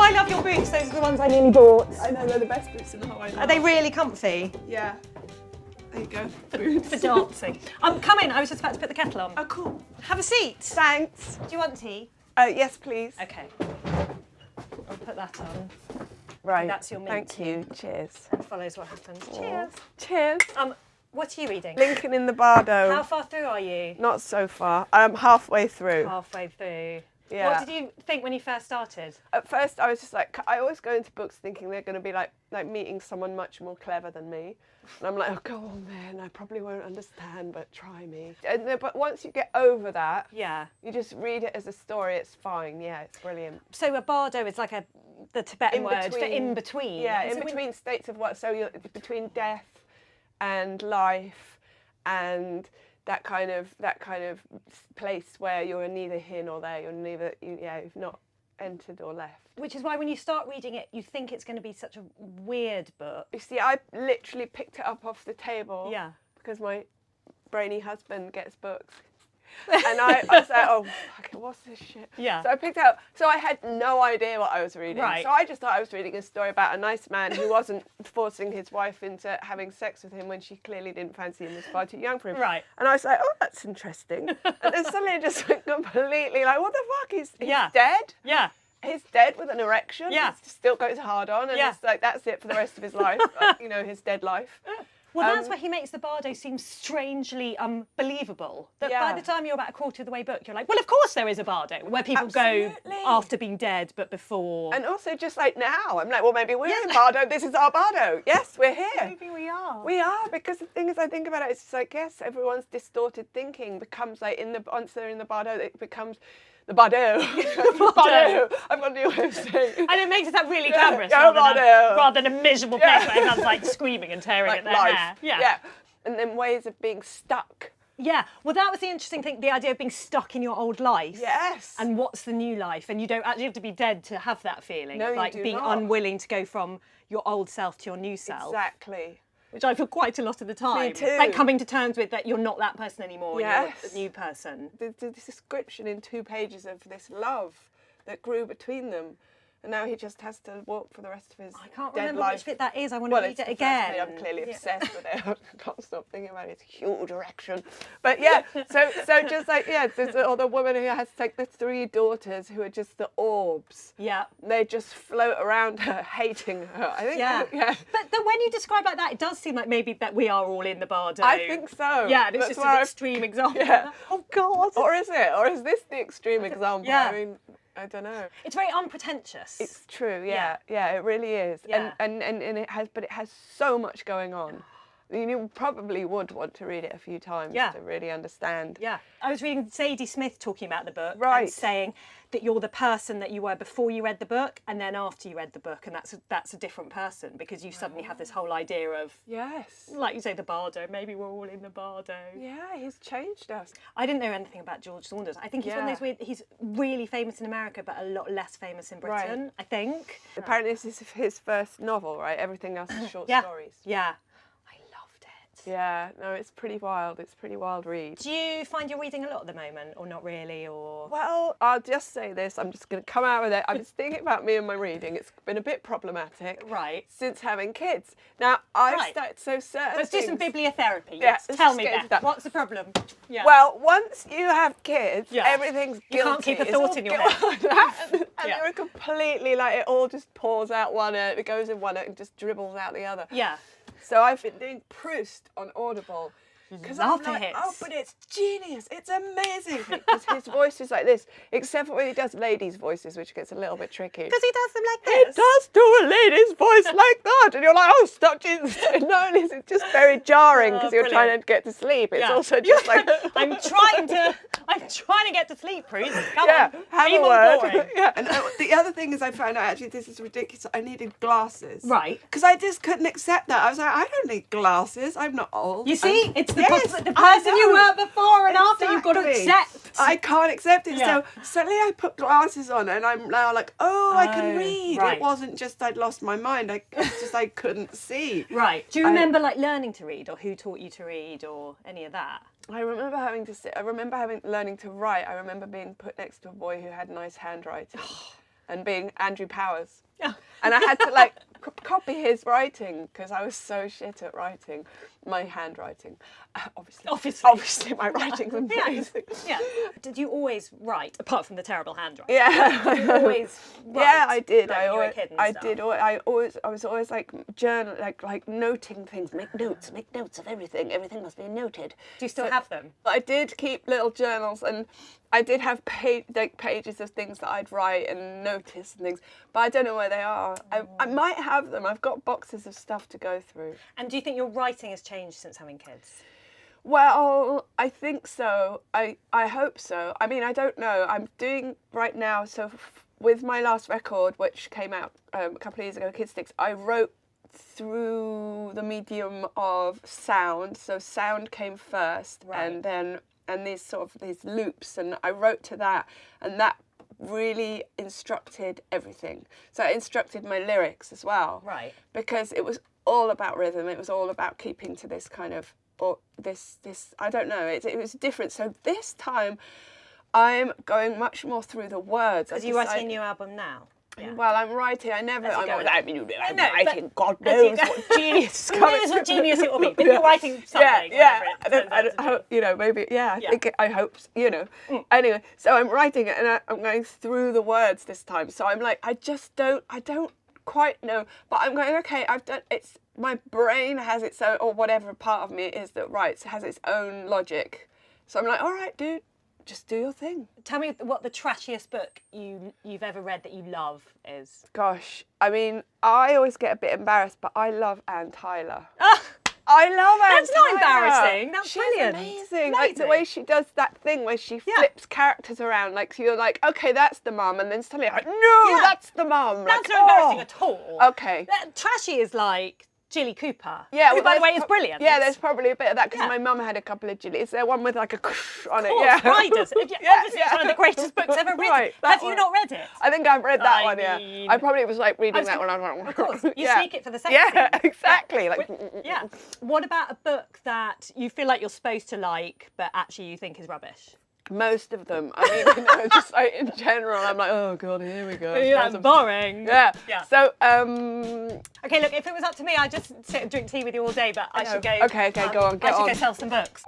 I love your boots. Those are the ones I nearly bought. I know, they're the best boots in the whole wide world. Are they really comfy? Yeah. There you go. For dancing. Come in. I was just about to put the kettle on. Oh, cool. Have a seat. Thanks. Do you want tea? Yes, please. Okay. I'll put that on. Right. That's your mint. Thank you. Cheers. That follows what happens. Cheers. Cheers. What are you reading? Lincoln in the Bardo. How far through are you? Not so far. I'm halfway through. Halfway through. Yeah. What did you think when you first started? At first, I was just like, I always go into books thinking they're going to be like meeting someone much more clever than me. And I'm like, oh, go on then. I probably won't understand, but try me. And then, but once you get over that, Yeah. you just read it as a story. It's fine. Yeah, it's brilliant. So a bardo is like the Tibetan word for in between. Yeah, And in so between states of what? So you're between death and life, and that kind of place where you're neither here nor there. You're neither. You've not entered or left. Which is why when you start reading it, you think it's going to be such a weird book. You see, I literally picked it up off the table. Yeah. Because my brainy husband gets books. And I was like, oh, fuck it, what's this shit? Yeah. So I picked it up. So I had no idea what I was reading. Right. So I just thought I was reading a story about a nice man who wasn't forcing his wife into having sex with him when she clearly didn't fancy him, was far too young for him. Right. And I was like, oh, that's interesting. And then suddenly it just went completely like, what the fuck? He's Yeah. dead? Yeah. He's dead with an erection. Yeah. He still goes hard on, and Yeah. it's like that's it for the rest of his life. His dead life. Well, that's where he makes the bardo seem strangely believable. That Yeah. by the time you're about a quarter of the way book, you're like, well, of course there is a bardo, where people Absolutely. go after being dead, but before. And also just like now, I'm like, well, maybe we're in Bardo. This is our Bardo. Yes, we're here. Maybe we are. We are, because the thing is, I think about it, it's just like, yes, everyone's distorted thinking becomes like once they're in the Bardo, it becomes the Bardo. Bardo. I've got a new way of saying it. And it makes it sound really glamorous Bardo. rather than a miserable place where everyone's like screaming and tearing Like at their life. hair. Yeah. And then ways of being stuck. Yeah, well, that was the interesting thing, the idea of being stuck in your old life. Yes. And what's the new life? And you don't actually have to be dead to have that feeling. No, of you like do being not. unwilling to go from your old self to your new self. Exactly. Which I feel quite a lot of the time. Me too. Like coming to terms with that you're not that person anymore, Yes. you're a new person. The description in 2 pages of this love that grew between them. And now he just has to walk for the rest of his I can't dead remember life. which bit that is. I want Well, to it's read it the first again. bit. I'm clearly obsessed with it. I can't stop thinking about it. It's huge erection. But yeah, so just like, yeah, there's the woman who has like the 3 daughters who are just the orbs. Yeah. They just float around her, hating her. I think. Yeah. Yeah. But then when you describe like that, it does seem like maybe that we are all in the bardo. I think so. Yeah, and it's That's just where an extreme example. Yeah. Oh, God. Or is it? Or is this the extreme example? Yeah. I mean, I don't know. It's very unpretentious. It's true, yeah, it really is, Yeah. and it has so much going on. You probably would want to read it a few times to really understand. Yeah, I was reading Zadie Smith talking about the book Right. and saying that you're the person that you were before you read the book and then after you read the book, and that's a different person because you suddenly have this whole idea of, Yes. like you say, the bardo. Maybe we're all in the bardo. Yeah, he's changed us. I didn't know anything about George Saunders. I think he's one of those weird. He's really famous in America, but a lot less famous in Britain. Right. I think. Apparently, this is his first novel, right? Everything else is short Yeah. stories. Yeah, I loved it. Yeah, no, it's pretty wild. It's a pretty wild read. Do you find you're reading a lot at the moment, or not really, or? Well, I'll just say this. I'm just going to come out with it. I'm just thinking about me and my reading. It's been a bit problematic. Right. Since having kids. Now, I've Right. started so certain Let's do some things- bibliotherapy. Yeah, Yes. let's Tell just me get into that. that. What's the problem? Yeah. Well, once you have kids, Yeah. everything's guilty. You can't keep a It's thought all in your guilt. and Yeah. you're completely like, it all just pours out one end, it goes in one end and just dribbles out the other. Yeah. So I've been doing Proust on Audible. Because I'm Love like, it. oh, but it's genius. It's amazing. Because his voice is like this, except for when he does ladies' voices, which gets a little bit tricky. Because he does them like He this. does do a lady's voice like that, and you're like, oh, stop, Jesus. No, it's just very jarring because you're brilliant. trying to get to sleep. It's Yeah. also just like, I'm trying to get to sleep, Bruce. Come yeah, on. have Be a more word. boring. Yeah, and the other thing is, I found out actually this is ridiculous. I needed glasses. Right. Because I just couldn't accept that. I was like, I don't need glasses. I'm not old. You see, I'm- it's the, Yes, the I person you know. were before and after you've got to Exactly. accept. I can't accept it. Yeah. So suddenly I put glasses on and I'm now like, oh, I can Oh, read. right. It wasn't just I'd lost my mind. It's just I couldn't see. Right. Do you remember like learning to read, or who taught you to read, or any of that? I remember having to sit. I remember learning to write. I remember being put next to a boy who had nice handwriting. and being Andrew Powers. And I had to like copy his writing because I was so shit at writing, my handwriting. Obviously, my writing's amazing. Yeah. Did you always write, apart from the terrible handwriting? Yeah. Did you always write? Yeah, I did. Like, I when you were a always, kid and I stuff? did. I was always like journal, like noting things. Make notes of everything. Everything must be noted. Do you still have them? I did keep little journals, and I did have pages of things that I'd write and notice and things, but I don't know where they are. I might have them. I've got boxes of stuff to go through. And do you think your writing has changed since having kids? Well, I think so. I hope so. I mean, I don't know. I'm doing right now, so with my last record, which came out a couple of years ago, Kid Sticks, I wrote through the medium of sound. So sound came first, Right. and these loops, and I wrote to that, and that really instructed everything. So it instructed my lyrics as well. Right. Because it was all about rhythm. It was all about keeping to this kind of, or this I don't know, it was different. So this time I'm going much more through the words. Because you're writing a new album now. Yeah. Well, I'm writing. I'm writing. God knows what genius is Who coming. knows what genius it will be? But you're writing something. Yeah. I hope, maybe. Yeah. Yeah. I hope. Anyway, so I'm writing it, and I'm going through the words this time. So I'm like, I don't quite know, but I'm going. Okay, I've done. It's my brain has its own, or whatever part of me is that writes has its own logic. So I'm like, all right, dude. Just do your thing. Tell me what the trashiest book you've ever read that you love is. Gosh, I mean, I always get a bit embarrassed, but I love Anne Tyler. Ah, I love Anne that's not Tyler. embarrassing. That's She's brilliant. amazing. Like the way she does that thing where she flips characters around. Like so you're like, okay, that's the mum, and then suddenly you're like, no, that's the mum. That's like, not embarrassing at all. Okay. Trashy is like Jilly Cooper. Yeah, who, by the way, is brilliant. Yeah, there's probably a bit of that because Yeah. my mum had a couple of Jilly. Is there one with like a on it? Of course, Yeah. Riders. Obviously, it's one of the greatest books ever written. Right, Have that you one. not read it? I think I've read that I one. Yeah, mean- I probably was like reading that one. Of course, you Yeah. sneak it for the sex Yeah, scene. exactly. Like, Yeah. What about a book that you feel like you're supposed to like, but actually you think is rubbish? most of them. I mean, just like in general, I'm like, oh god, here we go. That's boring. Yeah. Yeah. So, Okay, look, if it was up to me, I'd just sit and drink tea with you all day, but I should go. Okay, go on, I get should on. go sell some books.